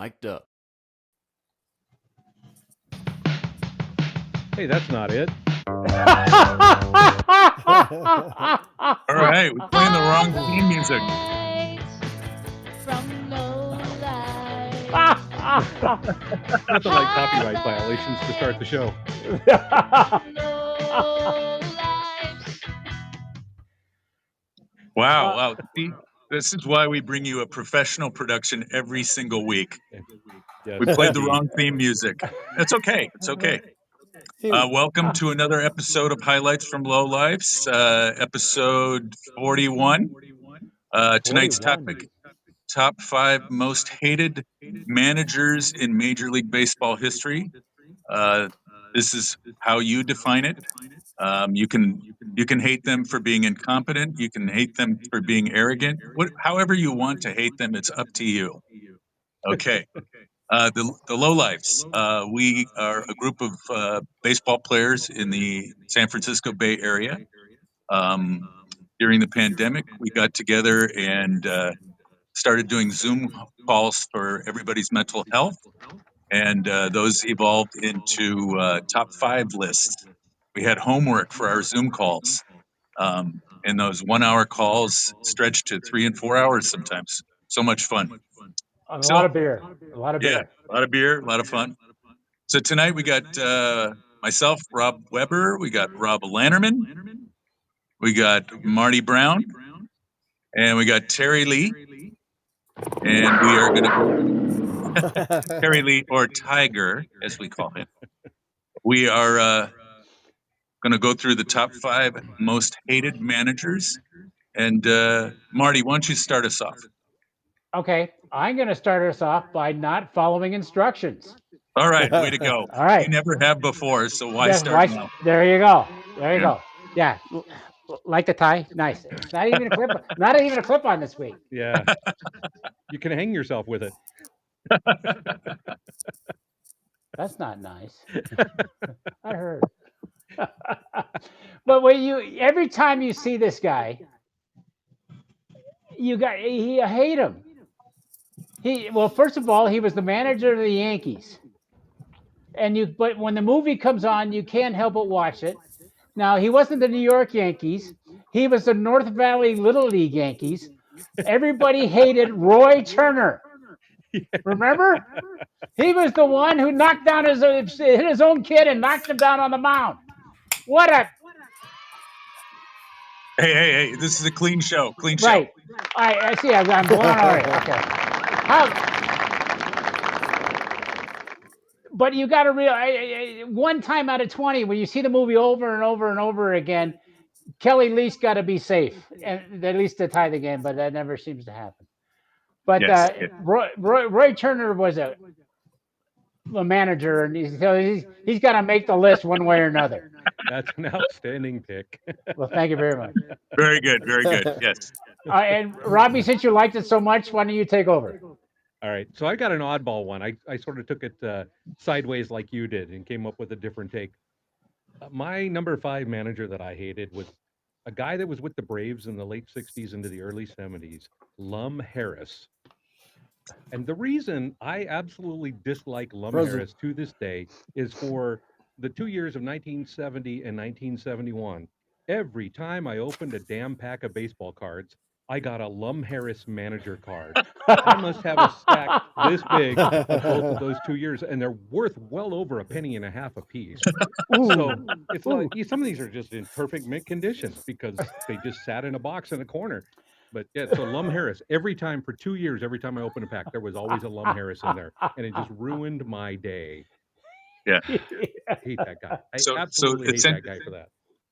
Mic'd up. Hey, that's not it. All right, we're playing the wrong theme music. From Lowlifes. Nothing like copyright violations to start the show. Lowlifes. Wow. See, this is why we bring you a professional production every single week. Yes, We played the indeed. wrong theme music. It's okay. It's okay. Welcome to another episode of Highlights from Lowlifes, episode 41. Tonight's 41. topic, top 5 most hated managers in Major League Baseball history. This is how you define it. You can hate them for being incompetent. You can hate them for being arrogant. However you want to hate them, it's up to you. Okay. The Lowlifes. We are a group of baseball players in the San Francisco Bay Area. During the pandemic, we got together and started doing Zoom calls for everybody's mental health, and those evolved into top 5 lists. We had homework for our Zoom calls, and those 1-hour calls stretched to 3 and 4 hours sometimes. So much fun. A lot of beer. A lot of beer. Yeah, a lot of beer, a lot of fun. So tonight we got myself, Rob Weber, we got Rob Lannerman, we got Marty Brown, and we got Terry Lee. And we are going to go Terry Lee, or Tiger, as we call him. We are going to go through the top 5 most hated managers. And Marty, why don't you start us off? Okay, I'm going to start us off by not following instructions. All right, way to go. All right. You never have before, so why start now? There you go. There you go. Yeah. Like the tie? Nice. Not even a clip. Not even a clip on this week. Yeah. You can hang yourself with it. That's not nice. I heard. But when every time you see this guy, you hate him. Well, first of all, he was the manager of the Yankees. But when the movie comes on, you can't help but watch it. Now, he wasn't the New York Yankees. He was the North Valley Little League Yankees. Everybody hated Roy Turner. Remember? He was the one who knocked down hit his own kid and knocked him down on the mound. What a... Hey, this is a clean show. Clean show. Right. I see. I'm blown away. Okay. But you got to realize, one time out of 20, when you see the movie over and over and over again, Kelly Lee's got to be safe, and at least to tie the game, but that never seems to happen. But Yes. Roy Turner was a manager, and he's got to make the list one way or another. That's an outstanding pick. Well, thank you very much. Very good. Yes. And Robbie, since you liked it so much, why don't you take over? All right. So I got an oddball one. I sort of took it sideways like you did and came up with a different take. My number 5 manager that I hated was a guy that was with the Braves in the late 60s into the early 70s, Lum Harris. And the reason I absolutely dislike Lum Harris to this day is for the 2 years of 1970 and 1971. Every time I opened a damn pack of baseball cards, I got a Lum Harris manager card. I must have a stack this big of both of those 2 years, and they're worth well over a penny and a half a piece. So it's like some of these are just in perfect mint condition because they just sat in a box in a corner. But yeah, so Lum Harris, every time for 2 years, every time I opened a pack, there was always a Lum Harris in there, and it just ruined my day. Yeah. I hate that guy. I So absolutely hate that guy for that.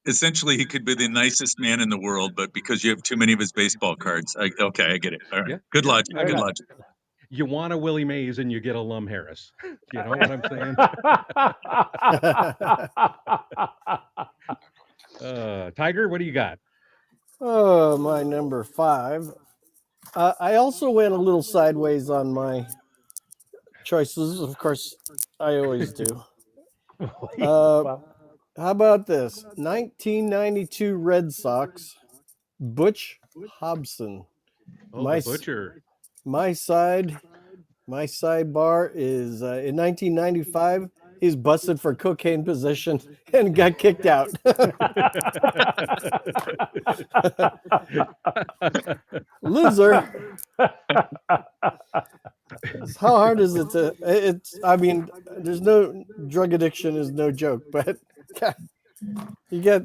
Essentially, he could be the nicest man in the world, but because you have too many of his baseball cards. I get it. All right. Yeah. Good logic. Good logic. You want a Willie Mays and you get a Lum Harris. You know what I'm saying? Tiger, what do you got? Oh, my number 5. I also went a little sideways on my choices. Of course, I always do. How about this? 1992 Red Sox, Butch Hobson. Oh, the Butcher. My side, My sidebar is in 1995, he's busted for cocaine possession and got kicked out. Loser. How hard is it to? It's. I mean, there's no drug addiction is no joke, but you get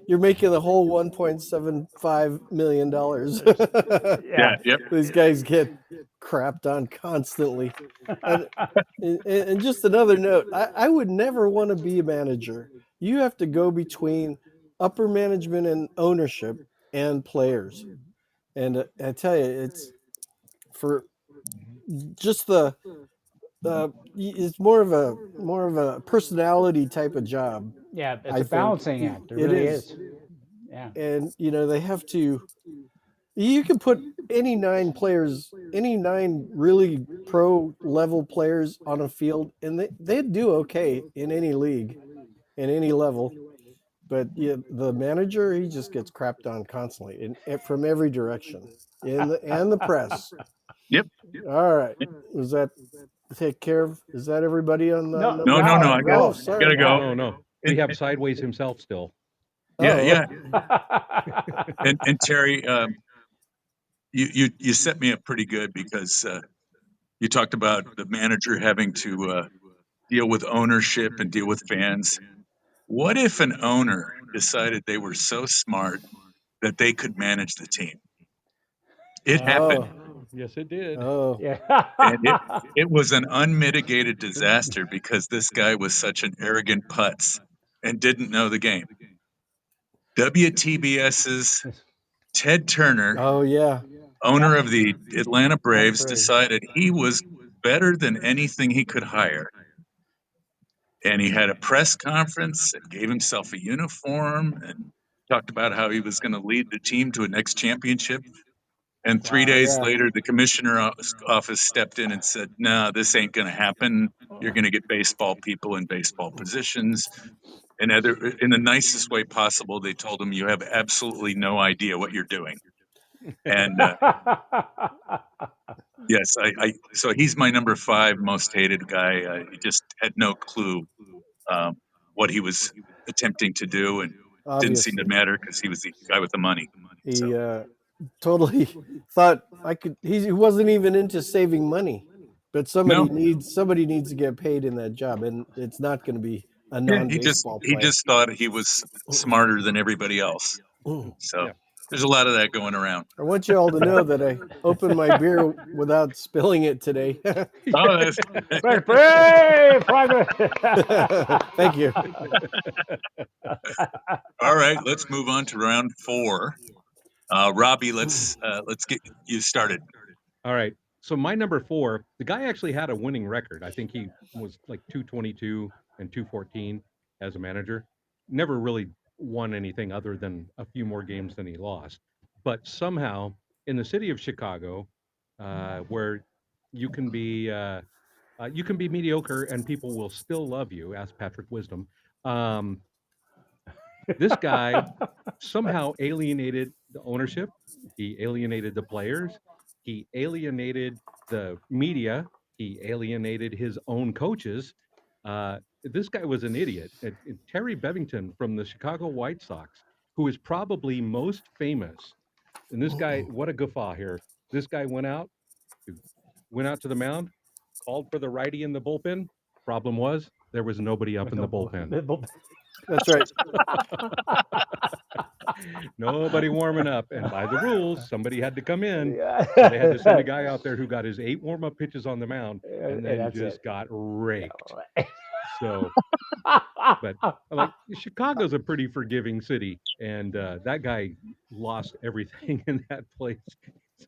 you're making the whole $1.75 million. Yeah. Yeah. Yep. These guys get crapped on constantly. And just another note, I would never want to be a manager. You have to go between upper management and ownership and players. And I tell you, it's for just it's more of a personality type of job. Yeah, it's I a think balancing act. It it really is. is. Yeah. And they have to. You can put any nine players, any nine really pro level players on a field, and they'd do okay in any league, in any level. But yeah, the manager, he just gets crapped on constantly from every direction, and the press. Yep. All right, was that take care of? Is that everybody on the No, No, number no, no. five? I Oh, gotta sorry. go. No. We And, have Sideways himself still. yeah, Oh, yeah. And Terry, you set me up pretty good because you talked about the manager having to deal with ownership and deal with fans. What if an owner decided they were so smart that they could manage the team? It happened, Yes, it did. oh, yeah. and it was an unmitigated disaster because this guy was such an arrogant putz and didn't know the game. WTBS's Ted Turner, oh yeah. owner of the Atlanta Braves, Braves. decided he was better than anything he could hire. And he had a press conference and gave himself a uniform and talked about how he was going to lead the team to a next championship. And three Wow. days Yeah. later, the commissioner office stepped in and said, "No, this ain't going to happen. You're going to get baseball people in baseball positions." And in the nicest way possible, they told him, "You have absolutely no idea what you're doing." And yes, so he's my number 5 most hated guy. He just had no clue um, what he was attempting to do, and didn't seem to Obviously, matter because he was the guy with the money. So he totally thought I could. He wasn't even into saving money, but no, somebody needs to get paid in that job, and it's not going to be a yeah, he just non-baseball he player. just thought he was smarter than everybody else. So Yeah. there's a lot of that going around. I want you all to know that I opened my beer without spilling it today. Oh, that's Private. Thank you. all right. Let's move on to round 4. Robbie, let's get you started. All right. So my number 4, the guy actually had a winning record. I think he was like 222 and 214 as a manager. Never really won anything other than a few more games than he lost. But somehow in the city of Chicago, where you can be mediocre and people will still love you. Ask Patrick Wisdom. Um, this guy somehow alienated the ownership. He alienated the players. He alienated the media. He alienated his own coaches. This guy was an idiot. Terry Bevington from the Chicago White Sox, who is probably most famous. And this guy, what a guffaw here. This guy went out to the mound, called for the righty in the bullpen. Problem was, there was nobody up in the bullpen. That's right. Nobody warming up. And by the rules, somebody had to come in. Yeah. So they had to send a guy out there who got his 8 warm up pitches on the mound and then that's just it. got raked. So, but like Chicago's a pretty forgiving city. And that guy lost everything in that place.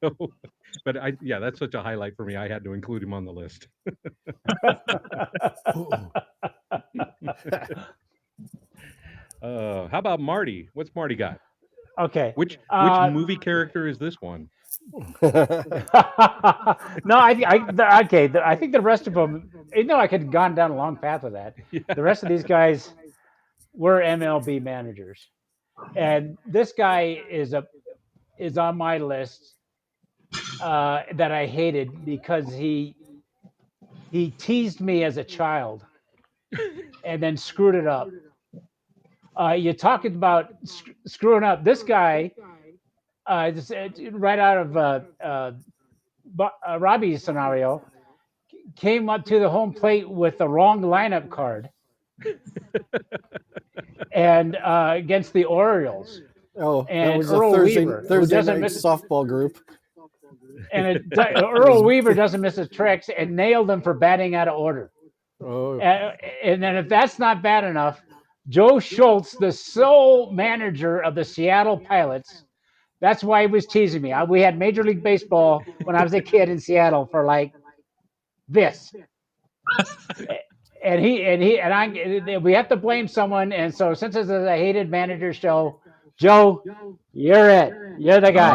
So, but that's such a highlight for me. I had to include him on the list. How about Marty? What's Marty got? Okay. Which movie character is this one? No, I think the rest of them. I could have gone down a long path with that. Yeah. The rest of these guys were MLB managers, and this guy is on my list that I hated because he He teased me as a child and then screwed it up. You're talking about screwing up. This guy, right out of Robbie's scenario, came up to the home plate with the wrong lineup card and against the Orioles. Oh, that And was a Earl Thursday Weaver, who Thursday doesn't night miss, softball group. and Earl Weaver doesn't miss his tricks and nailed him for batting out of order. Oh, And then if that's not bad enough, Joe Schultz, the sole manager of the Seattle Pilots, that's why he was teasing me. We had Major League Baseball when I was a kid in Seattle for like this. We have to blame someone. And so since this is a hated manager show, Joe, you're it. You're the guy.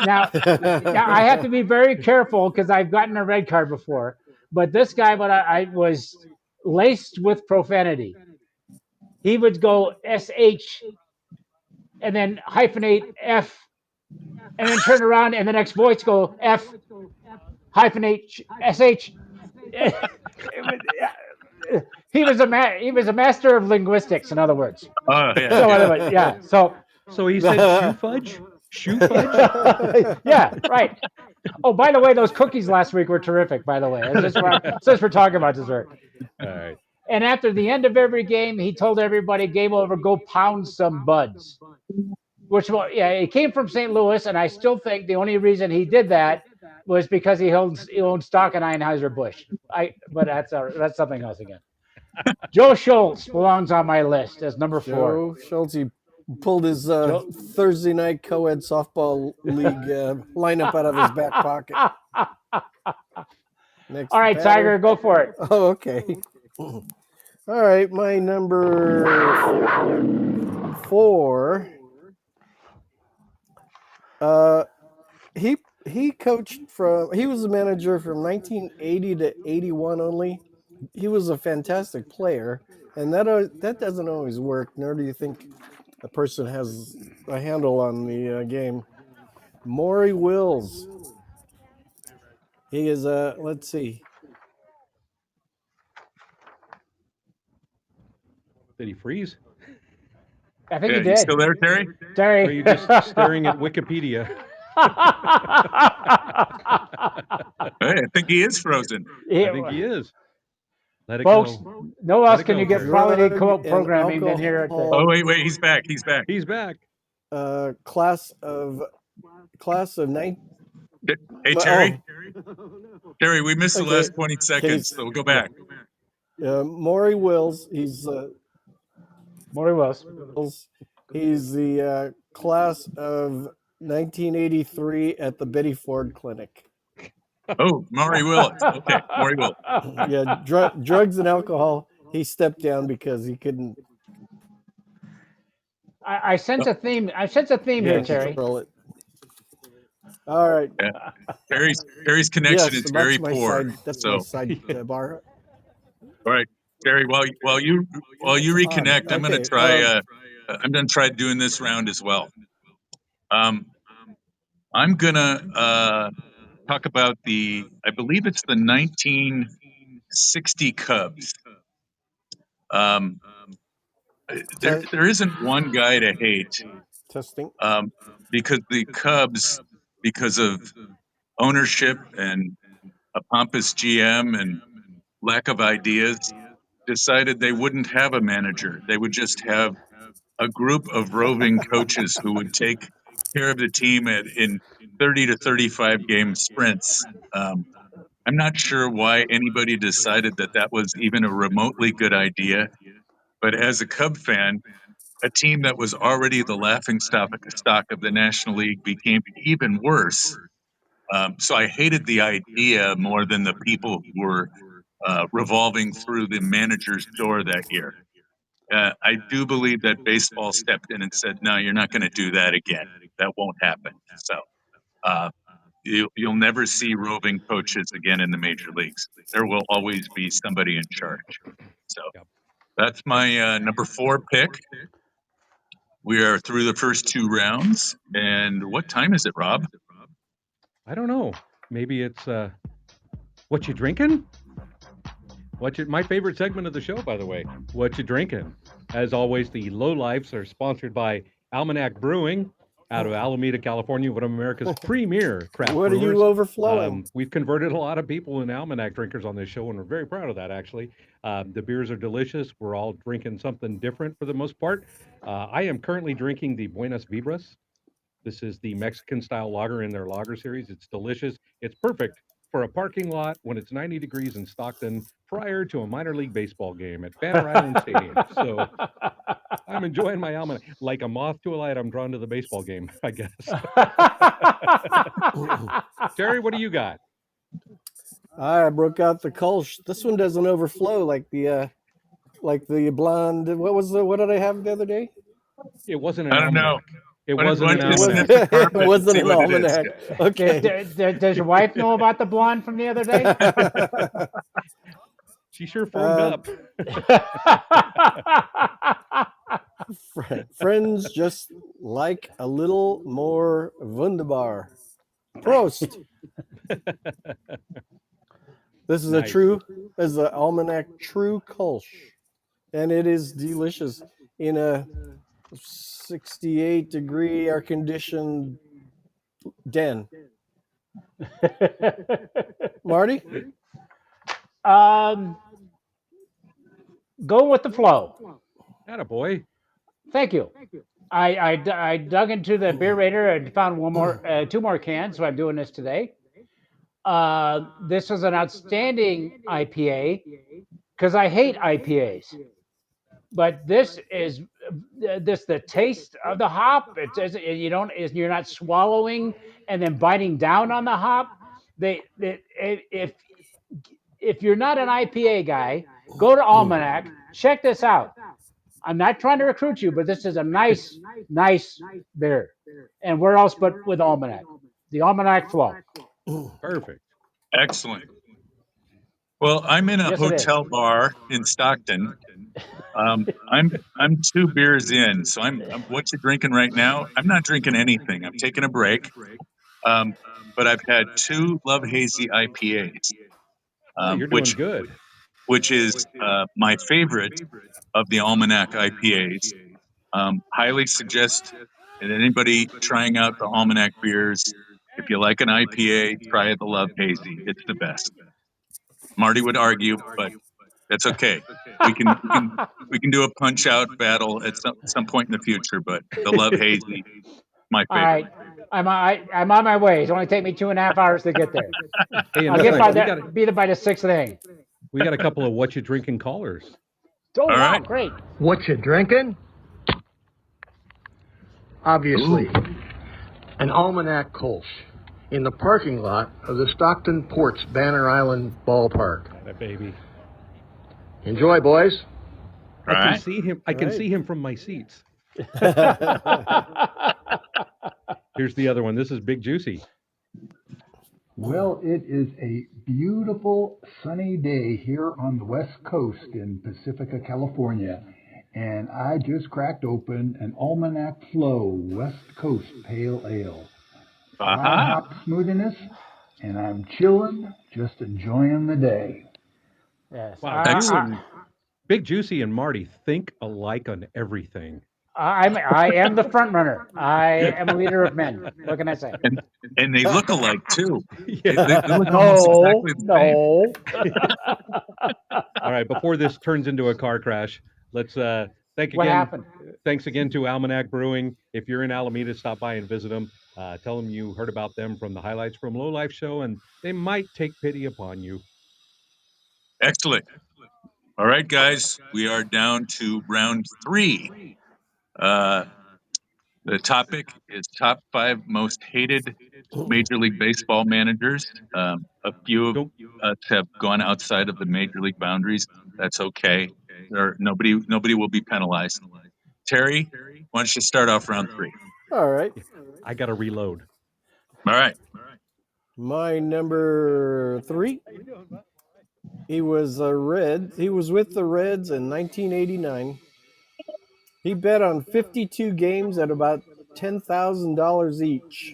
Now, I have to be very careful because I've gotten a red card before. But this guy, I was laced with profanity. He would go SH and then hyphenate F and then turn around and the next voice go F hyphenate SH. He was a master of linguistics, in other words. Oh, yeah. So yeah. anyway, yeah. So So he said shoe fudge? Shoe fudge? yeah, right. Oh, by the way, those cookies last week were terrific. By the way, since we're talking about dessert. All right. And after the end of every game, he told everybody, "Game over. Go pound some buds." Which, well, yeah, it came from St. Louis, and I still think the only reason he did that was because he owned stock in Anheuser Busch. But that's something else again. Joe Schultz belongs on my list as number 4. Joe Schultz, he pulled his Thursday night co-ed softball league lineup out of his back pocket. Next All right, batter. Tiger, go for it. Oh, okay. All right, my number 4. He coached he was a manager from 1980 to 81 only. He was a fantastic player, and that doesn't always work, nor do you think a person has a handle on the game. Maury Wills. He is let's see. Did he freeze? I think Yeah, he you did. still there, Terry? Terry. Or are you just staring at Wikipedia? Hey, I think he is frozen. I think he is. Let it Folks, go. no Let else it can go, you get Terry. quality Drug co-op and programming than here at the. alcohol. Oh, wait, he's back. He's back. He's back. Class of 9. Hey, Terry. Oh, Terry, we missed the Okay. last 20 seconds, so we'll go back. Maury Wills. He's Maury Wills. He's the class of 1983 at the Betty Ford Clinic. Oh, Maury Willis. Okay, Maury Willis. Yeah, drugs and alcohol. He stepped down because he couldn't I sense a theme. I sense a theme here, Terry. control it. All right. Yeah. Terry's connection Yes, is very that's my poor. side. That's So, my side bar. all right, Terry. While you reconnect, I'm going to Okay, try. I'm going to try doing this round as well. I'm going to talk about I believe it's the 1960 Cubs. There isn't one guy to hate. Testing. Because the Cubs, because of ownership and a pompous GM and lack of ideas, decided they wouldn't have a manager. They would just have a group of roving coaches who would take care of the team in 30 to 35 game sprints. I'm not sure why anybody decided that was even a remotely good idea. But as a Cub fan, a team that was already the laughing stock of the National League became even worse. So I hated the idea more than the people who were revolving through the manager's door that year. I do believe that baseball stepped in and said, "No, you're not going to do that again. That won't happen." So you'll never see roving coaches again in the major leagues. There will always be somebody in charge. So Yep. that's my number 4 pick. We are through the first 2 rounds. And what time is it, Rob? I don't know. Maybe it's What you drinking? My favorite segment of the show, by the way. What you drinking? As always, the Lowlifes are sponsored by Almanac Brewing out of Alameda, California, one of America's premier craft What are brewers. you overflowing? We've converted a lot of people into Almanac drinkers on this show, and we're very proud of that, actually. The beers are delicious. We're all drinking something different for the most part. I am currently drinking the Buenas Vibras. This is the Mexican style lager in their lager series. It's delicious. It's perfect for a parking lot when it's 90 degrees in Stockton prior to a minor league baseball game at Banner Island Stadium. So I'm enjoying my almanac. Like a moth to a light, I'm drawn to the baseball game, I guess. Terry, what do you got? I broke out the Kolsch. This one doesn't overflow like the blonde. What did I have the other day? It wasn't an I don't know. almanac. It Why wasn't an don't you almanac. sniff the It carpet and wasn't see an what it is? almanac. Okay. Does your wife know about the blonde from the other day? She sure firmed up. Friends just like a little more wunderbar. Prost. This is Nice. this is an Almanac True Kolsch, and it is delicious in a 68-degree air-conditioned den. Marty? Go with the flow. Attaboy. Thank you. I dug into the beer raider and found two more cans, so I'm doing this today. This is an outstanding IPA because I hate IPAs, but this is the taste of the hop. You're not swallowing and then biting down on the hop. If you're not an IPA guy, go to Almanac. Check this out. I'm not trying to recruit you, but this is a nice beer. And where else but with Almanac? The Almanac Flow. Perfect. Excellent. Well, I'm in a Yes, it is. hotel bar in Stockton. I'm 2 beers in, so I'm what you drinking right now? I'm not drinking anything. I'm taking a break. But I've had 2 Love Hazy IPAs, Oh, you're doing good. which is my favorite of the Almanac IPAs. Highly suggest that anybody trying out the Almanac beers, if you like an IPA, try the Love Hazy. It's the best. Marty would argue, but that's okay. We can do a punch out battle at some point in the future. But the Love Hazy, my All favorite. right, I'm on my way. It's only take me 2.5 hours to get there. Hey, and I'll get thanks. by be there by the 6th inning. We got a couple of what you drinking callers. Oh, All wow, right. great. What you drinking? Obviously, an Almanac Kolsch in the parking lot of the Stockton Ports Banner Island Ballpark. That baby. Enjoy, boys. I can Right. see him. I can Right. see him from my seats. Here's the other one. This is Big Juicy. Well, it is a beautiful sunny day here on the West Coast in Pacifica, California, and I just cracked open an Almanac Flow West Coast Pale Ale. High hop smoothiness, and I'm chilling, just enjoying the day. Yes. Wow, you and Big Juicy and Marty think alike on everything. I am the front runner. I am a leader of men. What can I say? And they look alike too. Yeah. They look almost No, exactly the same. no. All right. Before this turns into a car crash, let's thank What again. happened? Thanks again to Almanac Brewing. If you're in Alameda, stop by and visit them. Tell them you heard about them from the Highlights from Low Life show, and they might take pity upon you. Excellent. All right, guys, we are down to round 3. The topic is top 5 most hated Major League Baseball managers. A few of Don't us have gone outside of the Major League boundaries. That's okay. Nobody will be penalized. Terry, why don't you start off round 3? All right. I got to reload. All right. My number 3. He was a Red. He was with the Reds in 1989. He bet on 52 games at about $10,000 each.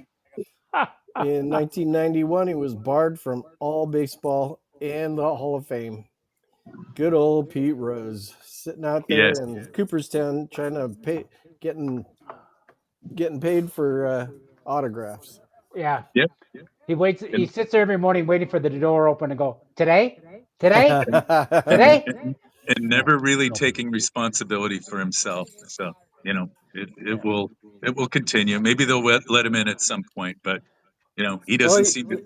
In 1991, he was barred from all baseball and the Hall of Fame. Good old Pete Rose sitting out there Yes. in Cooperstown trying to getting paid for autographs. Yeah. Yep. He waits. He And, sits there every morning waiting for the door open and go, today, today, and, and, today. and Yeah. never really taking responsibility for himself. So, it, Yeah. it will continue. Maybe they'll let him in at some point, but he Well, doesn't seem to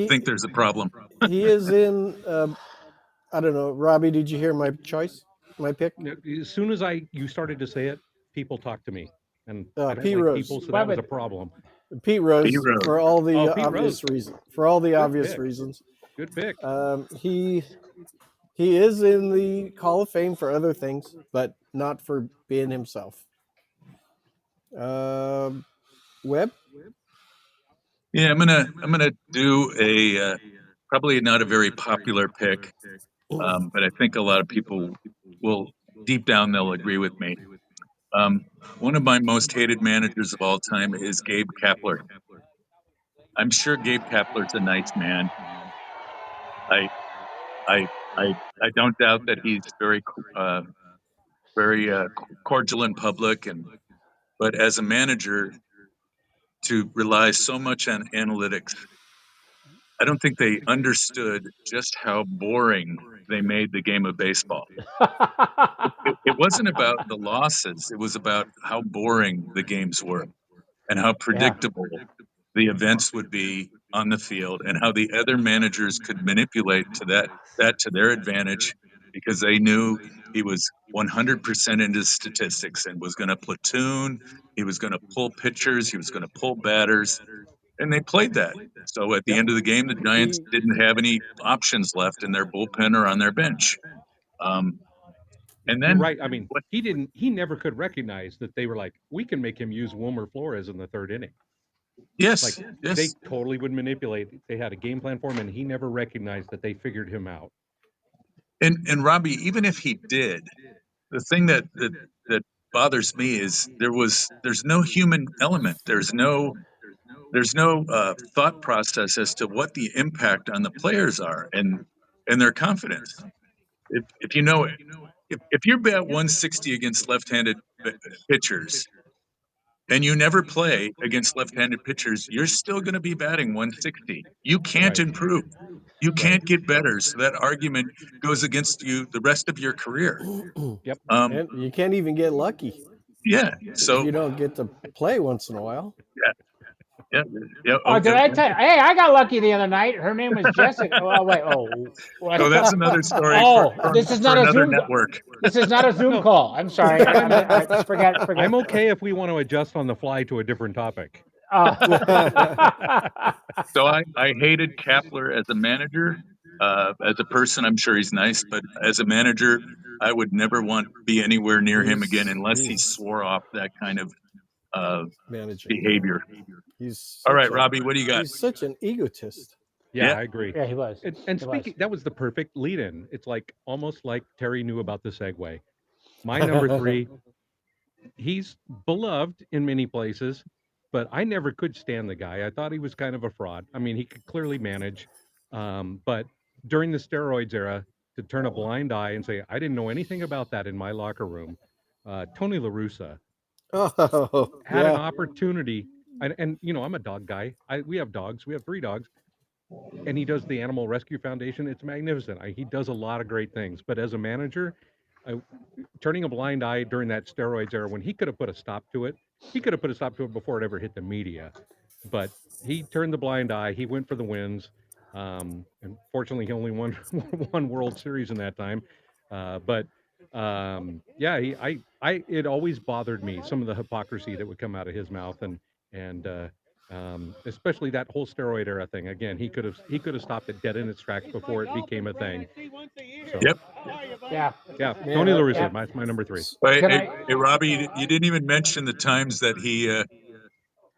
think he there's a problem. he is in. I don't know, Robbie. Did you hear my choice? My pick? As soon as you started to say it, people talk to me, and I don't Pete like Rose. people, so Well, that was a but problem. Pete He Rose wrote. for all Oh, the Pete Rose, obvious reasons. For all the good obvious pick, reasons. good pick. He is in the Hall of Fame for other things, but not for being himself. Webb? Yeah, I'm gonna do a probably not a very popular pick, but I think a lot of people will deep down they'll agree with me. Um, One of my most hated managers of all time is Gabe Kapler. I'm sure Gabe Kapler's a nice man. I I I I don't doubt that he's very cordial in public, but as a manager to rely so much on analytics, I don't think they understood just how boring they made the game of baseball. It wasn't about the losses; it was about how boring the games were and how yeah. predictable the events would be on the field, and how the other managers could manipulate that to their advantage because they knew he was 100% into statistics and was going to platoon, he was going to pull pitchers, he was going to pull batters, and they played that. So at the Yep. end of the game, the Giants He didn't have any options left in their bullpen or on their bench. Um, and You're then right. I mean, what? he never could recognize that they were like, we can make him use Wilmer Flores in the third inning. Like Yes, they yes. totally would manipulate. They had a game plan for him, and he never recognized that they figured him out. And Robbie, even if he did, the thing that bothers me is there's no human element. There's no thought process as to what the impact on the players are and their confidence. If you know if you're bat 160 against left-handed pitchers and you never play against left-handed pitchers, you're still going to be batting 160. You can't Right. improve. You Right. can't get better. So that argument goes against you the rest of your career. Yep. Um, and you can't even get lucky yeah. if So you don't get to play once in a while. yeah, yeah, yeah. Oh, Oh, did I tell you? Hey, I got lucky the other night. Her name was Jessica. Oh, wait. Oh, so what? that's another story Oh, this is for not a another Zoom. network. This is not a Zoom No, call. I'm sorry. I forget. I'm okay if we want to adjust on the fly to a different topic. Oh. So I hated Kapler as a manager. As a person, I'm sure he's nice, but as a manager, I would never want to be anywhere near him again unless he He's swore off that kind of uh, managing. behavior. He's All such right, a Robbie, what do you got? he's such an egotist. Yeah, Yeah, I agree. Yeah, he was. And He was. speaking, that was the perfect lead-in. It's like almost like Terry knew about the segue. My number three, he's beloved in many places, but I never could stand the guy. I thought he was kind of a fraud. I mean, he could clearly manage, but during the steroids era, to turn a blind eye and say I didn't know anything about that in my locker room, Tony La Russa Oh had an yeah. opportunity. And I'm a dog guy. We have dogs. We have 3 dogs, and he does the Animal Rescue Foundation. It's magnificent. He does a lot of great things. But as a manager, I, turning a blind eye during that steroids era when he could have put a stop to it, he could have put a stop to it before it ever hit the media. But he turned the blind eye. He went for the wins. And fortunately, he only won one World Series in that time. But yeah, it always bothered me some of the hypocrisy that would come out of his mouth, and especially that whole steroid era thing. Again, he could have stopped it dead in its tracks before it became a thing. So yep. Yeah. yeah, Man, Tony La Yeah. Russa, my number three. Hey, Can hey, I? hey, Robbie, you didn't even mention the times that he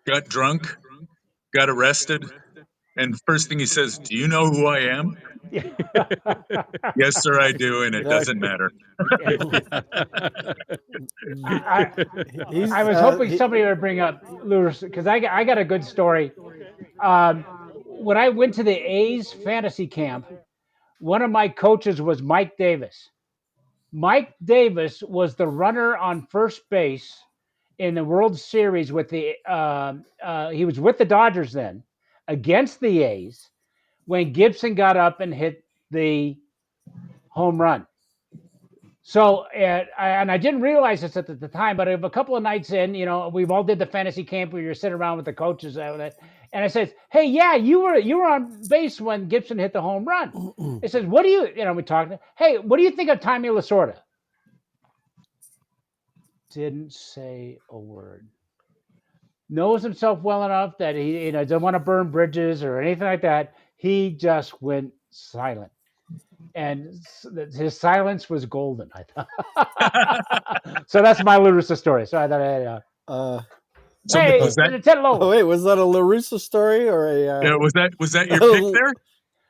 got drunk, got arrested, and first thing he says, "Do you know who I am?" Yes, sir, I do, and it doesn't exactly. matter. Yeah. I, I He's was hoping somebody would bring up Lewis because I got a good story. When I went to the A's fantasy camp, one of my coaches was Mike Davis. Mike Davis was the runner on first base in the World Series with the. He was with the Dodgers then against the A's when Gibson got up and hit the home run. So, and I didn't realize this at the time, but a couple of nights in, we've all did the fantasy camp where you're sitting around with the coaches, and I said, "Hey, yeah, you were on base when Gibson hit the home run." It says, "What do you we talked? Hey, what do you think of Tommy Lasorda?" Didn't say a word. Knows himself well enough that he doesn't want to burn bridges or anything like that. He just went silent. And his silence was golden, I thought. So that's my La Russa story. So I thought, So hey, was that Ted Lowe. Oh wait, was that a La Russa story or a? was that your pick there?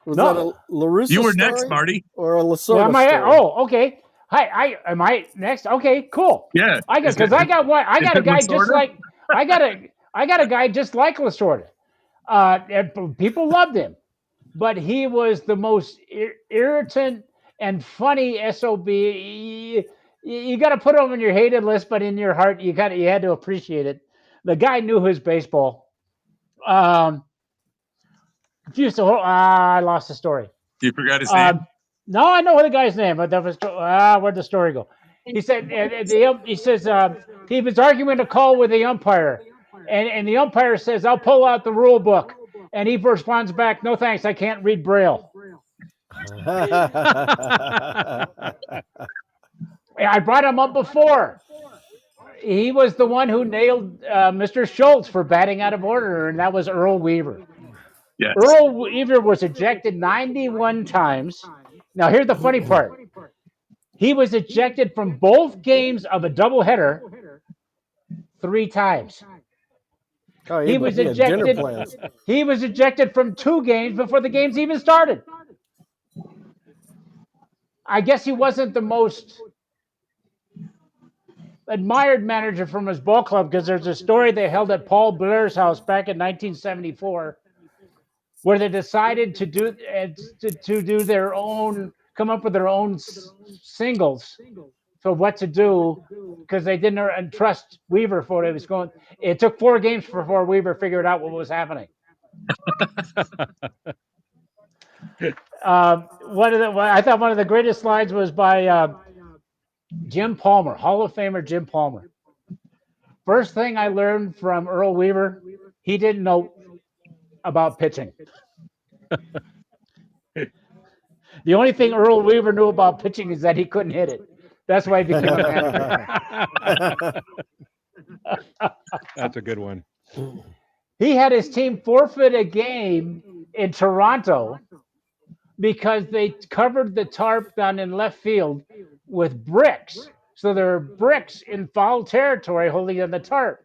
Was No. that a La Russa You were story next, Marty. or a Lasorda Well, am I? story? Oh, okay. Hi, am I next? Okay, cool. Yeah. I got Is it- because I got one. I is got a it guy just Lasorda? like I got a guy just like Lasorda. And people loved him, but he was the most irritant and funny SOB. You got to put him on your hated list, but in your heart, you had to appreciate it. The guy knew his baseball. I lost the story. You forgot his name? No, I know the guy's name, but where'd the story go? He said he says he was arguing a call with the umpire, and the umpire says, "I'll pull out the rule book," and he responds back, "No thanks, I can't read Braille." I brought him up before. He was the one who nailed Mr. Schultz for batting out of order, and that was Earl Weaver. Yes. Earl Weaver was ejected 91 times. Now, here's the funny part. He was ejected from both games of a doubleheader 3 times. Oh, He was had dinner ejected. plans. He was ejected from 2 games before the games even started. I guess he wasn't the most admired manager from his ball club because there's a story they held at Paul Blair's house back in 1974 where they decided to do their own, come up with their own singles for what to do because they didn't trust Weaver for what he was going. It took 4 games before Weaver figured out what was happening. I thought one of the greatest slides was by Jim Palmer, Hall of Famer Jim Palmer. First thing I learned from Earl Weaver, he didn't know about pitching. The only thing Earl Weaver knew about pitching is that he couldn't hit it. That's why he became a manager. That's a good one. He had his team forfeit a game in Toronto because they covered the tarp down in left field with bricks. So there were bricks in foul territory holding on the tarp.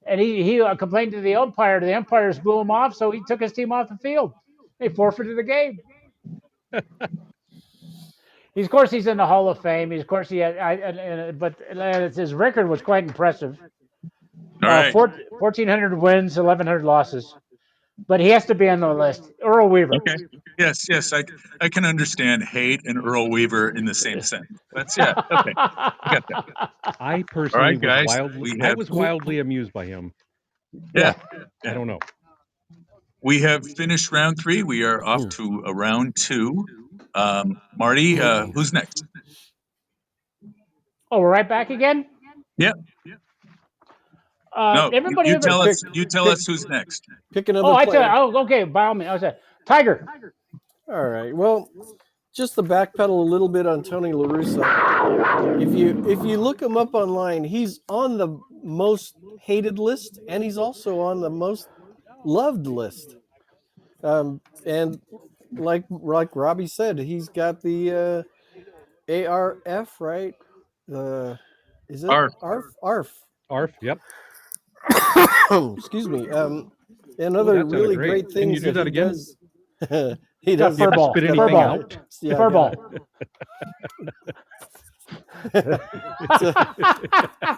And he complained to the umpire. The umpires blew him off, so he took his team off the field. They forfeited the game. Of course, he's in the Hall of Fame. Of course, but his record was quite impressive. All right. 1,400 wins, 1,100 losses. But he has to be on the list. Earl Weaver. Okay. Yes. I can understand hate and Earl Weaver in the same sentence. That's okay. I got that. I personally All right, guys. I was wildly amused by him. Yeah. I don't know. We have finished round 3. We are off to a round 2. Marty, who's next? Oh, we're right back again? Yep. No, everybody you ever tell us. You tell us who's next. Pick another Oh, player. okay. By all means. I said Tiger. All right. Well, just to backpedal a little bit on Tony La Russa, if you look him up online, he's on the most hated list, and he's also on the most loved list. And like Robbie said, he's got the ARF, right? Is it ARF? ARF, yep. Excuse me. And other really great things Can you do that again? does. He does spit anything out. Yeah, Furball.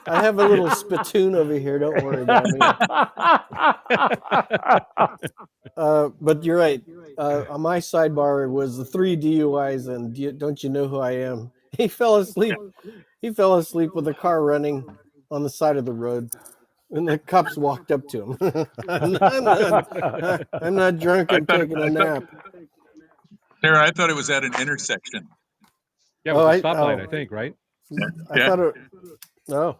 I have a little spittoon over here. Don't worry about me. But you're right. on my sidebar was the 3 DUIs and don't you know who I am? He fell asleep. He fell asleep with the car running on the side of the road, and the cops walked up to him. I'm not drunk. I I'm thought, taking a nap. Sarah, I thought it was at an intersection. Yeah, it was a stoplight, I think, right? I Yeah. thought it. No,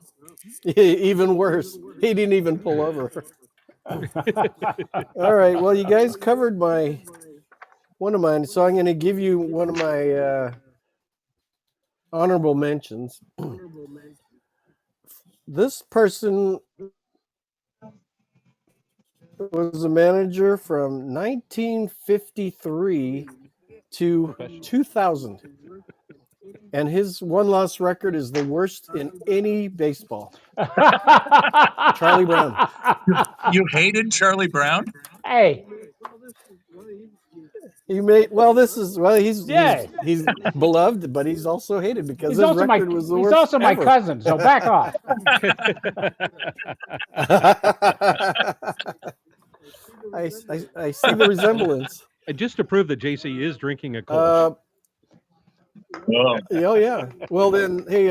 even worse. He didn't even pull over. All right. Well, you guys covered one of mine, so I'm going to give you one of my honorable mentions. This person was a manager from 1953 to 2000, and his one-loss record is the worst in any baseball. Charlie Brown. You hated Charlie Brown? Hey, He made This is yeah. he's beloved, but he's also hated because He's his also my record was the he's worst also my ever. cousin, so back off. I see the resemblance. And just to prove that JC is drinking a Kolsch. Oh, Oh yeah. Well then, hey,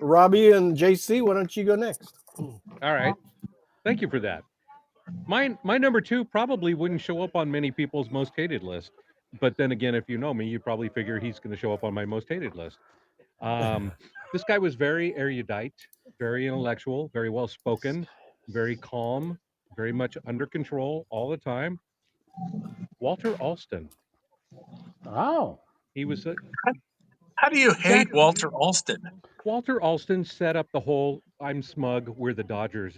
Robbie and JC, why don't you go next? All right. Thank you for that. My number 2 probably wouldn't show up on many people's most hated list. But then again, if you know me, you probably figure he's going to show up on my most hated list. This guy was very erudite, very intellectual, very well spoken, very calm, very much under control all the time. Walter Alston. Oh, He was how do you hate Jack- Walter Alston? Walter Alston set up the whole "I'm smug, we're the Dodgers,"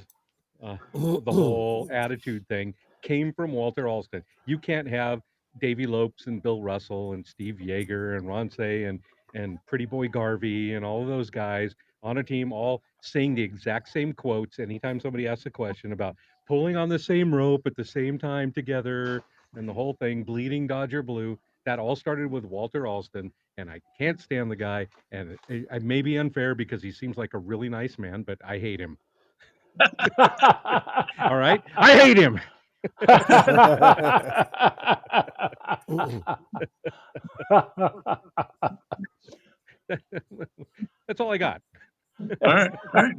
the whole attitude thing came from Walter Alston. You can't have Davy Lopes and Bill Russell and Steve Yeager and Ron Say and Pretty Boy Garvey and all of those guys on a team all saying the exact same quotes anytime somebody asks a question about pulling on the same rope at the same time together and the whole thing bleeding Dodger blue. That all started with Walter Alston, and I can't stand the guy. And I may be unfair because he seems like a really nice man, but I hate him. All right, I hate him. That's all I got. All right. All right.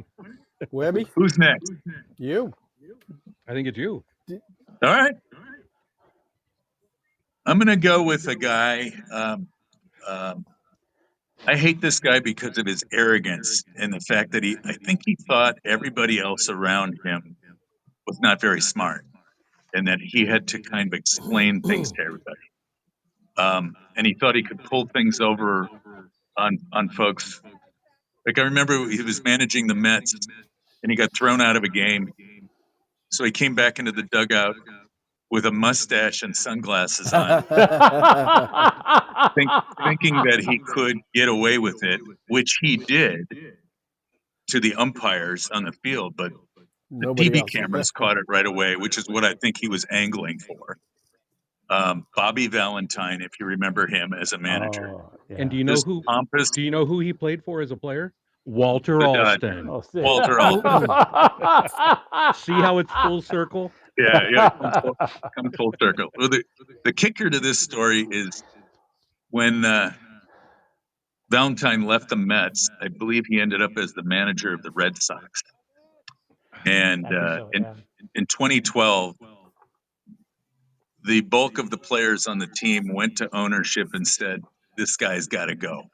Webby, Who's next? you. I think it's you. All right. I'm going to go with a guy. I hate this guy because of his arrogance and the fact that I think he thought everybody else around him was not very smart and that he had to kind of explain things to everybody. And he thought he could pull things over on folks. Like I remember he was managing the Mets and he got thrown out of a game. So he came back into the dugout with a mustache and sunglasses on, thinking that he could get away with it, which he did to the umpires on the field. But the Nobody TV else. cameras caught it right away, which is what I think he was angling for. Bobby Valentine, if you remember him as a manager, Oh, yeah. And do you know this who? pompous, Do you know who he played for as a player? Walter the Alston. Oh, see. Walter Alston. See how it's full circle? Yeah, comes full circle. Well, the kicker to this story is when Valentine left the Mets, I believe he ended up as the manager of the Red Sox. And I think so, yeah. in 2012, the bulk of the players on the team went to ownership and said, "This guy's got to go.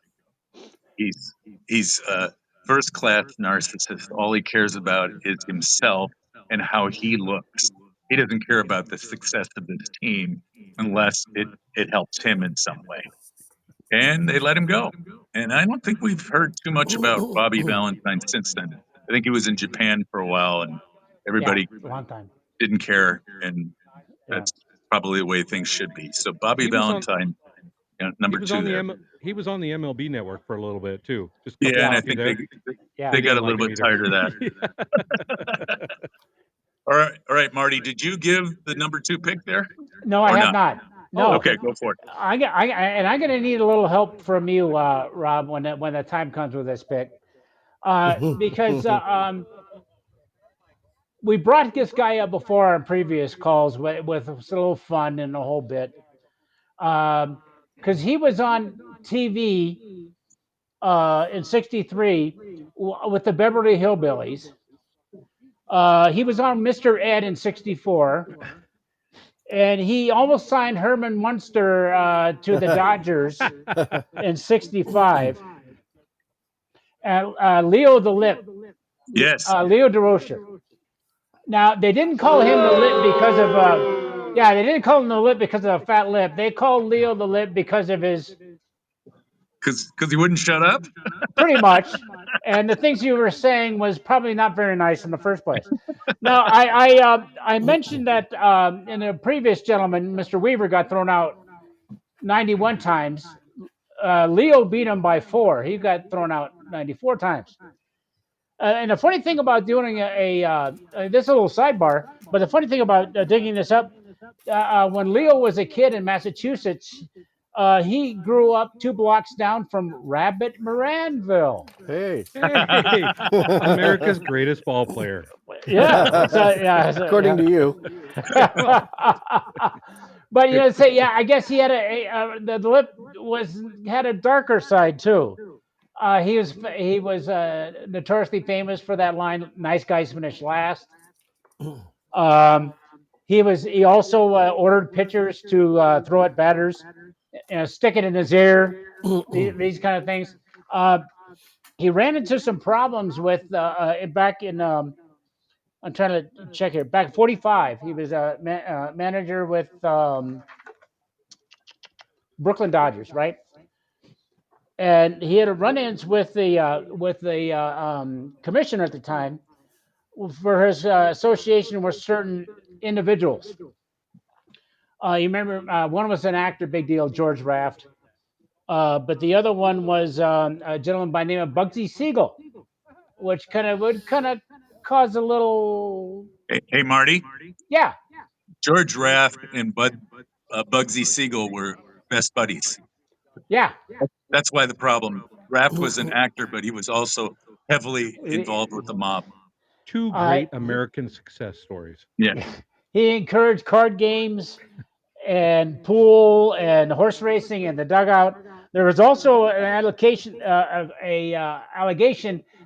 He's a first class narcissist. All he cares about is himself and how he looks. He doesn't care about the success of this team unless it helps him in some way." And they let him go. And I don't think we've heard too much about Bobby Valentine since then. I think he was in Japan for a while and everybody Yeah, a long time. didn't care. And Yeah. that's probably the way things should be. So Bobby He was on. Valentine, He number was 2 on the there. he was on the MLB network for a little bit too. Just a couple Yeah, and I off you think there. Yeah. they We got didn't a little like him bit either. tired of that. All right, Marty. Did you give the number 2 pick there? No, I Or have not? not. No. Okay, go for it. And I'm going to need a little help from you, Rob, when the time comes with this pick, because we brought this guy up before on previous calls with a little fun and a whole bit. because he was on TV in '63 with the Beverly Hillbillies. He was on Mr. Ed in '64, and he almost signed Herman Munster to the Dodgers in '65. And Leo the Lip, Yes, Leo DeRocher. Now they didn't call him the Lip because of they didn't call him the Lip because of a fat lip. They called Leo the Lip because of his because he wouldn't shut up. pretty much. And the things you were saying was probably not very nice in the first place. Now, I mentioned that in a previous gentleman, Mr. Weaver got thrown out 91 times. Leo beat him by 4. He got thrown out 94 times. And the funny thing about doing this is a little sidebar, but the funny thing about digging this up, when Leo was a kid in Massachusetts, he grew up 2 blocks down from Rabbit Moranville. Hey. Hey, America's greatest ball player. Yeah. According to you. But say I guess he had the lip had a darker side too. He was notoriously famous for that line, "Nice guys finish last." He also ordered pitchers to throw at batters, stick it in his ear, these kind of things. He ran into some problems with back in. I'm trying to check here. Back 45, he was a manager with Brooklyn Dodgers, right? And he had run-ins with the commissioner at the time for his association with certain individuals. You remember one was an actor, big deal, George Raft, but the other one was a gentleman by the name of Bugsy Siegel, which would cause a little Hey, Marty. yeah. George Raft and Bugsy Siegel were best buddies. Yeah. That's why the problem. Raft was an actor, but he was also heavily involved with the mob. 2 great American success stories. Yeah. He encouraged card games and pool and horse racing in the dugout. There was also an allegation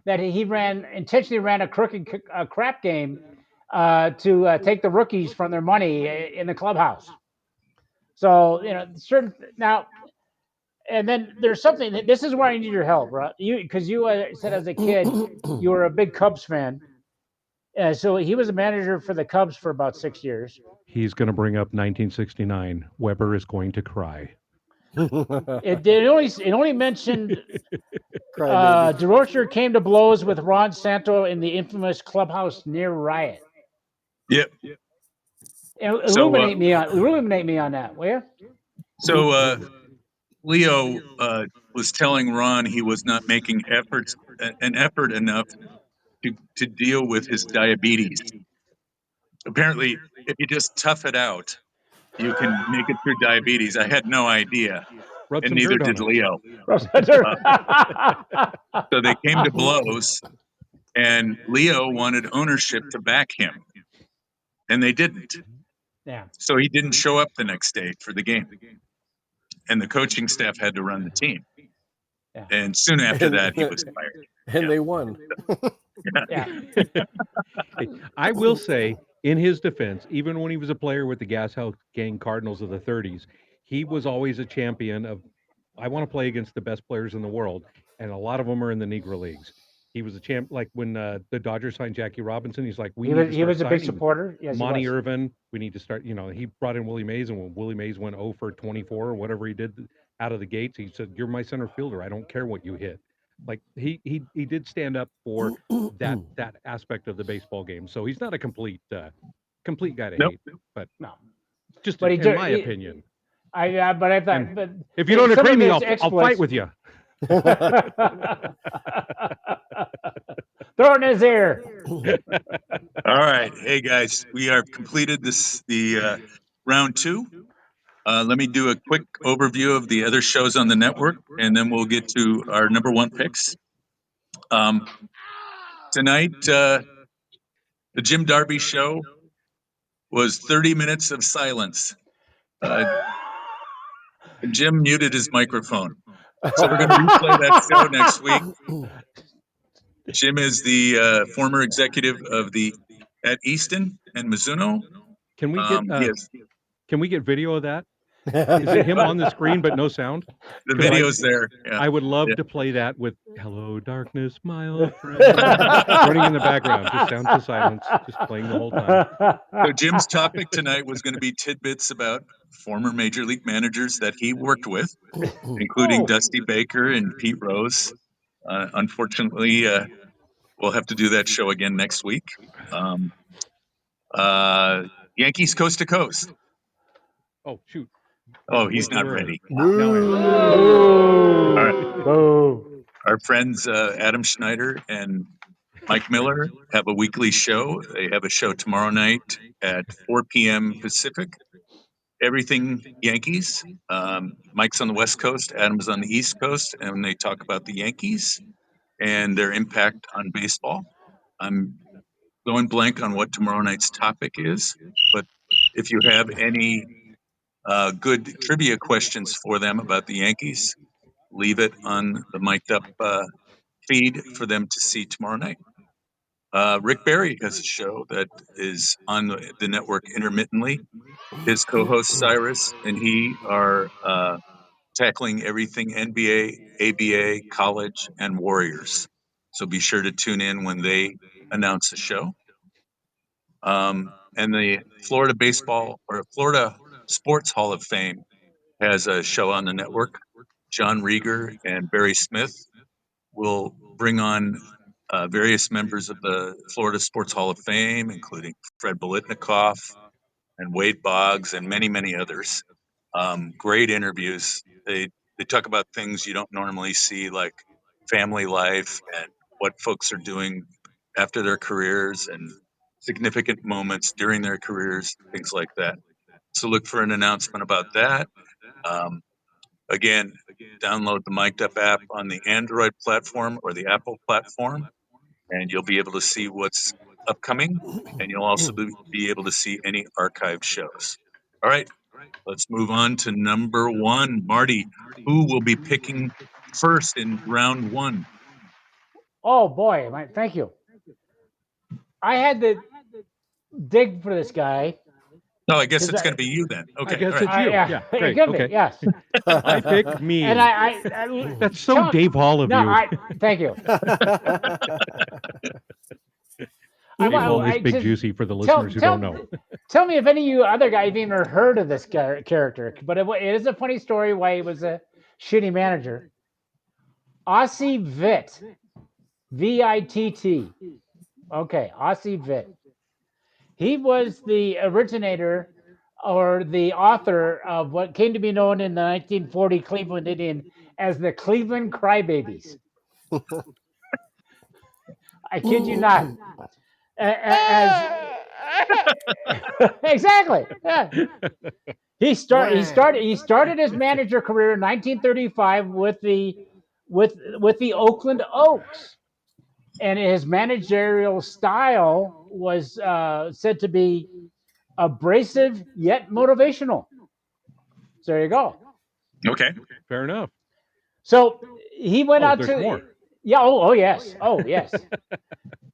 that he intentionally ran a crooked crap game to take the rookies from their money in the clubhouse. So certain now. And then there's something. This is where I need your help, right? Because you said as a kid you were a big Cubs fan. So he was a manager for the Cubs for about 6 years. He's going to bring up 1969. Weber is going to cry. It only mentioned Crybaby. DeRocher came to blows with Ron Santo in the infamous clubhouse near riot. Yep. Illuminate me on that, will you? So Leo was telling Ron he was not making an effort enough to deal with his diabetes. Apparently, if you just tough it out, you can make it through diabetes. I had no idea, Rub and some neither dirt on did it. Leo. So they came to blows, and Leo wanted ownership to back him, and they didn't. Yeah. So he didn't show up the next day for the game, and the coaching staff had to run the team. Yeah. And soon after that, he was fired. And they won. Yeah. Hey, I will say, in his defense, even when he was a player with the Gas House Gang Cardinals of the 30s, he was always a champion of, I want to play against the best players in the world, and a lot of them are in the Negro Leagues. He was a champ. Like when the Dodgers signed Jackie Robinson, he's like, He was a big supporter. Yes, Monty Irvin. We need to start. He brought in Willie Mays, and when Willie Mays went 0 for 24 or whatever he did out of the gates, he said, "You're my center fielder. I don't care what you hit." Like he did stand up for that aspect of the baseball game. So he's not a complete guy to Nope. hate, but No. just But in my opinion. But I thought, And but if you don't some agree of with me, his I'll fight with you. Throw it in his ear. All right, hey guys, we have completed the round 2. Let me do a quick overview of the other shows on the network, and then we'll get to our number 1 picks. Tonight, the Jim Darby show was 30 minutes of silence. Jim muted his microphone. So we're going to replay that show next week. Jim is the former executive of at Easton and Mizuno. Can we get Yes, can we get video of that? Is it him on the screen but no sound? the 'Cause video's there. Yeah. I would love Yeah. to play that with "Hello, darkness, my old friend," running in the background, just sounds of silence, just playing the whole time. So Jim's topic tonight was going to be tidbits about former major league managers that he worked with, including Oh. Dusty Baker and Pete Rose. Unfortunately, we'll have to do that show again next week. Yankees coast to coast. Oh shoot! Oh, he's What's the not word? ready. Now I am. All right. Boo. Our friends Adam Schneider and Mike Miller have a weekly show. They have a show tomorrow night at 4 p.m. Pacific. Everything Yankees. Mike's on the West Coast, Adam's on the East Coast, and they talk about the Yankees and their impact on baseball. I'm going blank on what tomorrow night's topic is, but if you have any good trivia questions for them about the Yankees, leave it on the mic'd up feed for them to see tomorrow night. Rick Barry has a show that is on the network intermittently. His co-host Cyrus and he are tackling everything NBA, ABA, college, and Warriors. So be sure to tune in when they announce the show. And the Florida Sports Hall of Fame has a show on the network. John Rieger and Barry Smith will bring on various members of the Florida Sports Hall of Fame, including Fred Biletnikoff and Wade Boggs and many, many others. Great interviews. They talk about things you don't normally see, like family life and what folks are doing after their careers and significant moments during their careers, things like that. So look for an announcement about that. Um, Again, download the Mic'd Up app on the Android platform or the Apple platform, and you'll be able to see what's upcoming, and you'll also be able to see any archived shows. All right, let's move on to number one. Marty, who will be picking first in round one? Oh boy, thank you. I had to dig for this guy. No, I guess 'Cause it's going to be you then. I Okay, guess all right. it's you. yeah, Yeah, it great. could be, Okay, yes. I pick me. And I That's so Dave Hall of no, you. thank you. Dave Hall is I Big just- Juicy for the listeners who don't know. Tell me if any of you other guys have even heard of this character. But it is a funny story why he was a shitty manager. Ossie Vitt. V-I-T-T. Okay, Ossie Vitt. He was the originator or the author of what came to be known in the 1940 Cleveland Indian as the Cleveland Crybabies. I kid you not. Exactly. Yeah. He started his manager career in 1935 with the Oakland Oaks, and his managerial style was said to be abrasive yet motivational. So there you go. Okay. Fair enough. So he went out there's to more. yeah. Oh yes. Oh yes.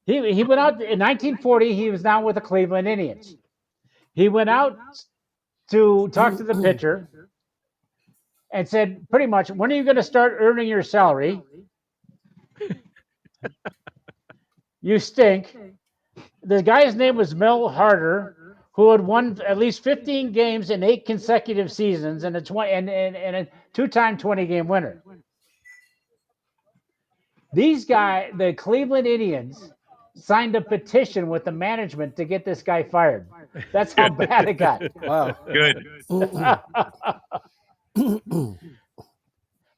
He went out in 1940. He was now with the Cleveland Indians. He went out to talk to the pitcher and said, pretty much, when are you going to start earning your salary? You stink. The guy's name was Mel Harder, who had won at least 15 games in 8 consecutive seasons and a two-time 20-game winner. These guys, the Cleveland Indians, signed a petition with the management to get this guy fired. That's how bad it got. Wow. Good.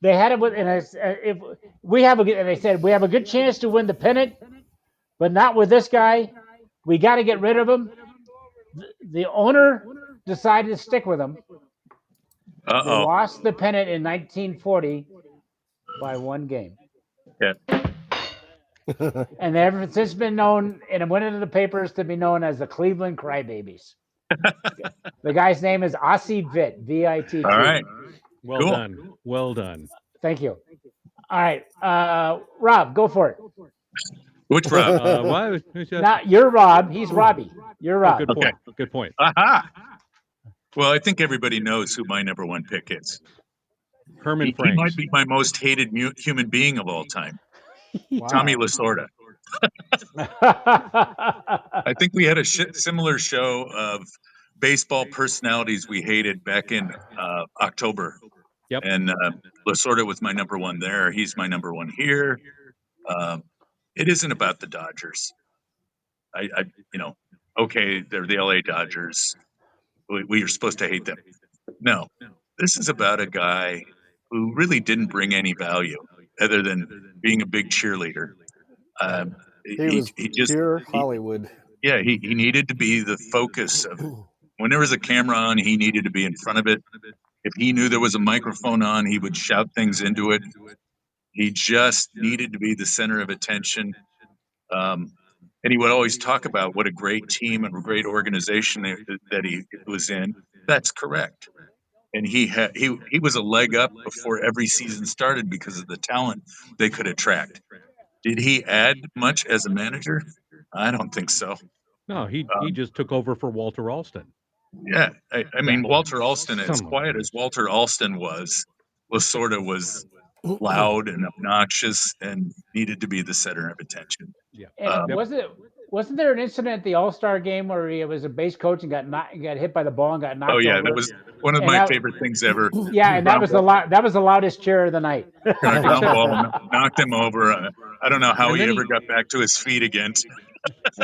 They had it with, and if we have a, and they said we have a good chance to win the pennant, but not with this guy. We got to get rid of him. The owner decided to stick with him. They lost the pennant in 1940 by 1 game. Yeah. And ever since been known, and it went into the papers to be known as the Cleveland Crybabies. The guy's name is Ossie Vitt, V-I-T-T. All right. Well Cool. done. Well done. Thank you. All right, Rob, go for it. Which Rob? Why? Who's that? Not you're Rob. He's Robbie. You're Oh, Rob. good Okay. point. Good point. Aha. Well, I think everybody knows who my number one pick is. Herman He might Franks. be my most hated human being of all time, Tommy Lasorda. I think we had a similar show of baseball personalities we hated back in October, Yep. and Lasorda was my number one there. He's my number one here. Um, it isn't about the Dodgers. You know, okay, they're the LA Dodgers. We are supposed to hate them. No, this is about a guy who really didn't bring any value other than being a big cheerleader. Um, He was he just, pure he, Hollywood. yeah, he needed to be the focus of when there was a camera on, he needed to be in front of it. If he knew there was a microphone on, he would shout things into it. He just needed to be the center of attention. Um, and he would always talk about what a great team and a great organization that he was in. That's correct. And he was a leg up before every season started because of the talent they could attract. Did he add much as a manager? I don't think so. No, he Um, just took over for Walter Alston. yeah, I mean, Walter Alston, as Son of a quiet as bitch. Walter Alston was, Lasorda was loud and obnoxious and needed to be the center of attention. Yeah. And Yep. wasn't there an incident at the All Star game where he was a base coach and got hit by the ball and got knocked Oh yeah, over? that was one of And my that- favorite things ever. Yeah, and that was the loudest cheer of the night. Ground ball knocked him over. I don't know how And he then ever got back to his feet again.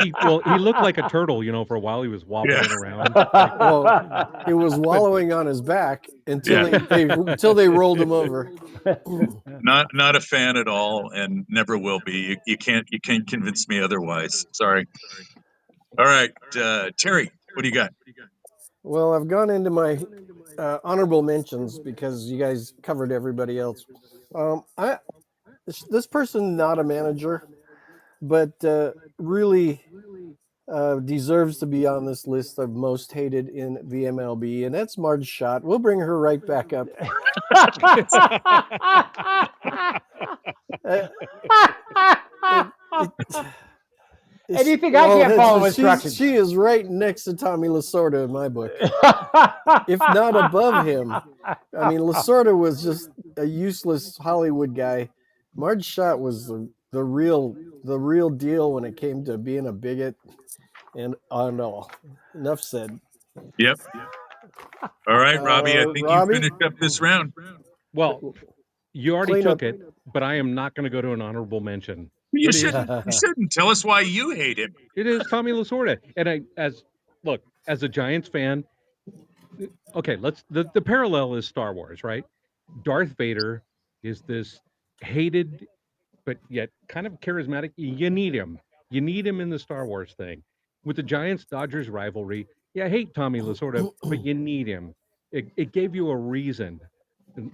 he looked like a turtle, for a while he was wobbling Yeah. around. Well, he was wallowing on his back until they rolled him over. Not a fan at all, and never will be. You can't convince me otherwise. Sorry. All right, Terry, what do you got? Well, I've gone into my honorable mentions because you guys covered everybody else. This person not a manager, but really deserves to be on this list of most hated in the MLB, and that's Marge Schott. We'll bring her right back up. Anything I can't follow instructions. She is right next to Tommy Lasorda in my book, if not above him. I mean, Lasorda was just a useless Hollywood guy. Marge Schott was the real deal when it came to being a bigot. And no, enough said. Yep. All right, Robbie. I think Robbie? you finished up this round. Well, you already Clean took up. it, but I am not going to go to an honorable mention. You It is- shouldn't. You shouldn't tell us why you hate him. It is Tommy Lasorda, and as a Giants fan, okay, the parallel is Star Wars, right? Darth Vader is this hated but yet kind of charismatic. You need him. You need him in the Star Wars thing. With the Giants Dodgers rivalry, I hate Tommy Lasorda, but you need him. It gave you a reason,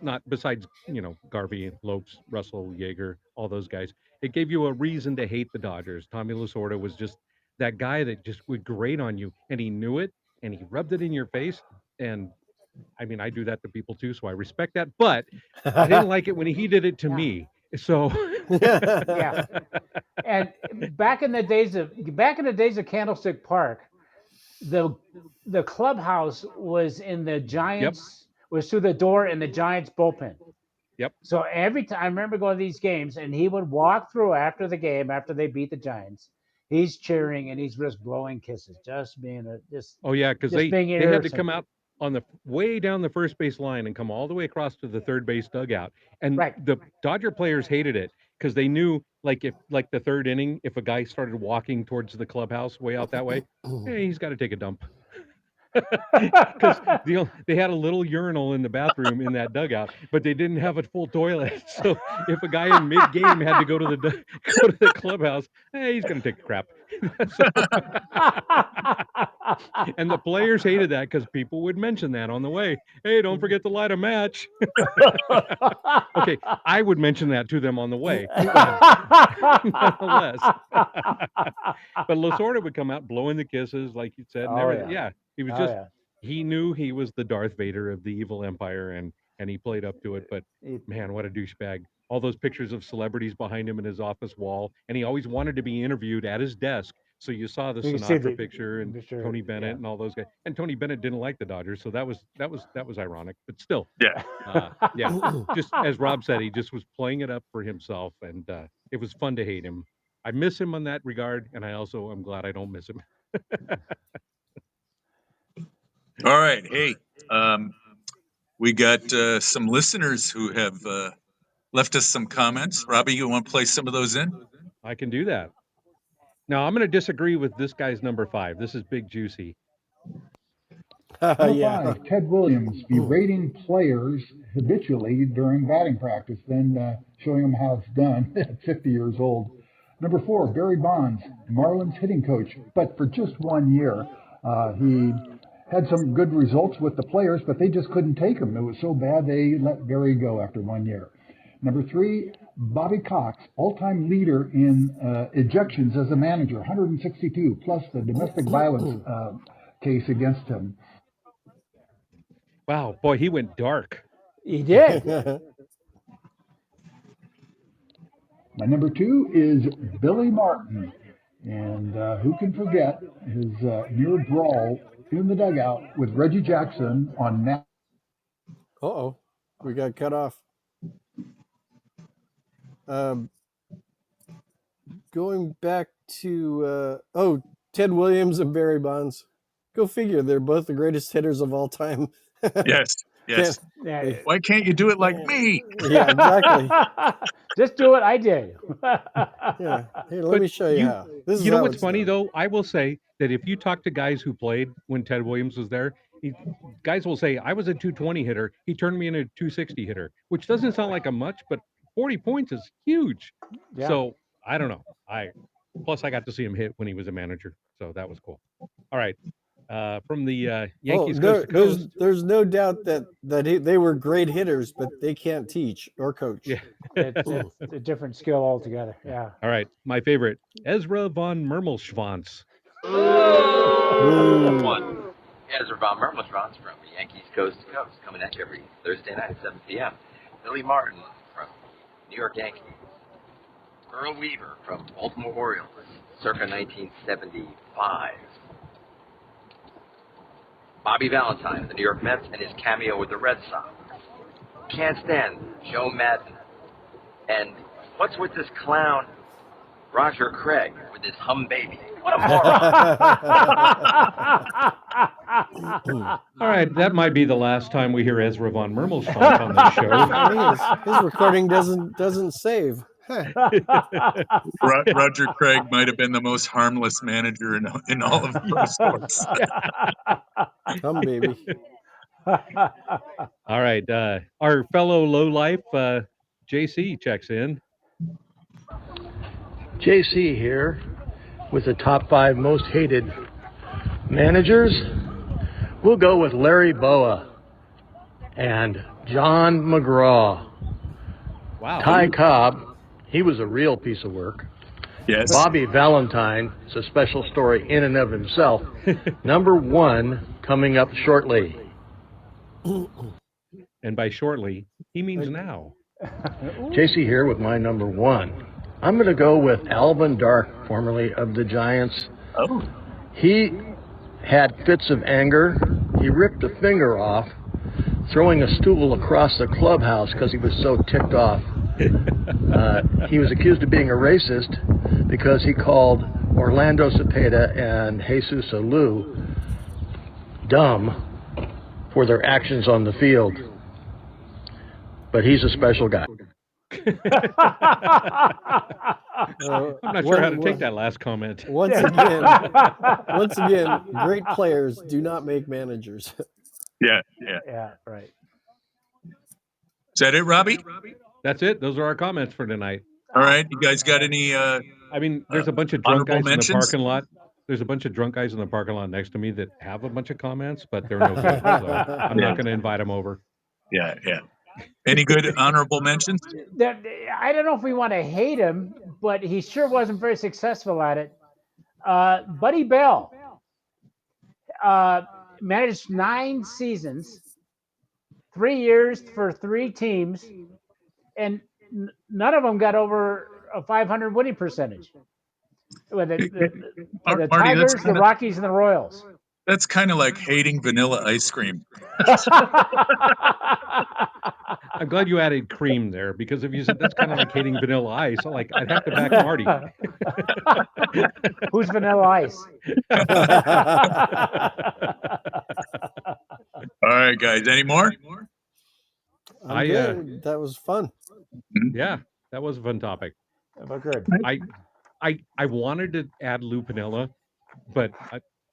not besides Garvey, Lopes, Russell, Yeager, all those guys. It gave you a reason to hate the Dodgers. Tommy Lasorda was just that guy that just would grate on you, and he knew it, and he rubbed it in your face. And I mean, I do that to people too, so I respect that. But I didn't like it when he did it to me. So Yeah. And back in the days of Candlestick Park, the clubhouse was in the Giants was through the door in the Giants bullpen. Yep. So every time I remember going to these games, and he would walk through after the game after they beat the Giants. He's cheering and he's just blowing kisses, just being oh yeah, because just they being had to innocent. come out on the way down the first base line and come all the way across to the third base dugout. And Right. the Dodger players hated it because they knew, like, if the third inning, if a guy started walking towards the clubhouse way out that way, hey, he's got to take a dump. Because they had a little urinal in the bathroom in that dugout, but they didn't have a full toilet. So if a guy in mid game had to go to the clubhouse, hey, he's gonna take a crap. And the players hated that because people would mention that on the way. Hey, don't forget to light a match. Okay, I would mention that to them on the way. Nonetheless. But Lasorda would come out blowing the kisses, like you said, and Oh, everything. yeah. Yeah, he was Oh, just yeah. he knew he was the Darth Vader of the evil empire, and he played up to it. But man, what a douchebag! All those pictures of celebrities behind him in his office wall, and he always wanted to be interviewed at his desk. So you saw the You can see Sinatra the picture and Mr. Tony Bennett Yeah. and all those guys. And Tony Bennett didn't like the Dodgers, so that was ironic. But still, Yeah. yeah, just as Rob said, he just was playing it up for himself, and it was fun to hate him. I miss him on that regard, and I also am glad I don't miss him. All right. Hey, we got some listeners who have left us some comments. Robbie, you want to play some of those in? I can do that. Now I'm going to disagree with this guy's number 5. This is Big Juicy. Number Yeah. 5, Ted Williams, berating players habitually during batting practice, then showing them how it's done at 50 years old. Number 4, Barry Bonds, Marlins hitting coach, but for just 1 year. He had some good results with the players, but they just couldn't take him. It was so bad they let Barry go after 1 year. Number 3, Bobby Cox, all-time leader in ejections as a manager, 162, plus the domestic violence case against him. Wow, boy, he went dark. He did. My number 2 is Billy Martin. And who can forget his near brawl in the dugout with Reggie Jackson on Uh-oh. We got cut off. Going back to Ted Williams and Barry Bonds. Go figure. They're both the greatest hitters of all time. Yes. Yes. Yeah. Why can't you do it like me? Yeah, exactly. Just do what I did. Yeah. Here, let But me show you how. This is You know how what's it's funny done. though? I will say that if you talk to guys who played when Ted Williams was there, guys will say, "I was a 220 hitter. He turned me into a 260 hitter," which doesn't sound like a much, but 40 points is huge. Yeah. So I don't know. I got to see him hit when he was a manager, so that was cool. All right, from the Yankees no, coast to coast. there's no doubt that they were great hitters, but they can't teach or coach. Yeah. It's a different skill altogether. Yeah. All right, my favorite, Ezra von Mermelschwanz. Boo. One. Ezra von Mermelschwanz from the Yankees Coast to Coast, coming at you every Thursday night at 7 p.m. Billy Martin from New York Yankees. Earl Weaver from Baltimore Orioles, circa 1975. Bobby Valentine of the New York Mets and his cameo with the Red Sox. Can't stand Joe Madden. And what's with this clown, Roger Craig, with his hum baby? What a moron! All right, that might be the last time we hear Ezra von Mermelschwanz on this show. His recording doesn't save. Roger Craig might have been the most harmless manager in all of pro sports. Come, baby. All right, our fellow lowlife JC checks in. JC here with the top 5 most hated managers. We'll go with Larry Boa and John McGraw. Wow. Ty Cobb, he was a real piece of work. Yes. Bobby Valentine is a special story in and of himself. Number 1 coming up shortly. And by shortly, he means now. JC here with my number 1. I'm going to go with Alvin Dark, formerly of the Giants. Oh. He had fits of anger. He ripped a finger off, throwing a stool across the clubhouse because he was so ticked off. He was accused of being a racist because he called Orlando Cepeda and Jesus Alou dumb for their actions on the field. But he's a special guy. I'm not sure how to take that last comment. Once again, great players do not make managers. Yeah. Yeah, right. Is that it, Robbie? That's it. Those are our comments for tonight. All right. You guys got any I mean, there's a bunch of drunk honorable guys in the mentions? parking lot. There's a bunch of drunk guys in the parking lot next to me that have a bunch of comments, but they're no good. So I'm not going to invite them over. Yeah. Any good honorable mentions? I don't know if we want to hate him, but he sure wasn't very successful at it. Buddy Bell. managed 9 seasons, 3 years for 3 teams, and none of them got over a 500 winning percentage. With the Marty, Tigers, the Rockies, and the Royals. that's kind of like hating vanilla ice cream. I'm glad you added cream there, because if you said that's kind of like hating vanilla ice, I'd have to back Marty. Who's Vanilla Ice? All right, guys. Any more? I'm good. That was fun. Yeah, that was a fun topic. But good. I wanted to add Lou Piniella, but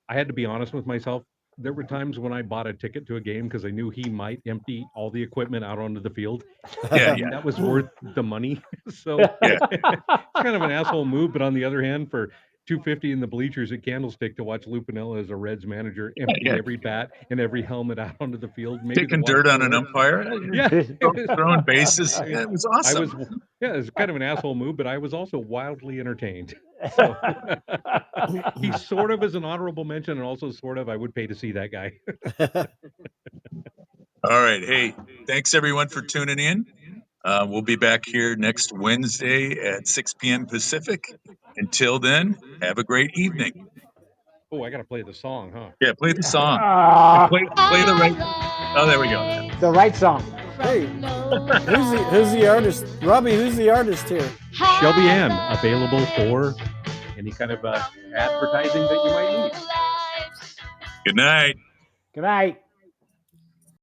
I had to be honest with myself. There were times when I bought a ticket to a game because I knew he might empty all the equipment out onto the field. Yeah. That was worth the money. So Yeah. it's kind of an asshole move. But on the other hand, for $250 in the bleachers at Candlestick to watch Lou Piniella as a Reds manager empty every bat and every helmet out onto the field, maybe Kicking dirt on an umpire. Yeah, throwing bases. I mean, It was awesome. it was kind of an asshole move, but I was also wildly entertained. So he sort of is an honorable mention, and also sort of I would pay to see that guy. All right. Hey, thanks everyone for tuning in. We'll be back here next Wednesday at 6 p.m. Pacific. Until then, have a great evening. Oh, I got to play the song, huh? Yeah, play the song. Play the right. Oh, there we go. The right song. Hey, who's the artist? Robbie, who's the artist here? Shelby Ann, available for any kind of advertising that you might need. Good night. Good night.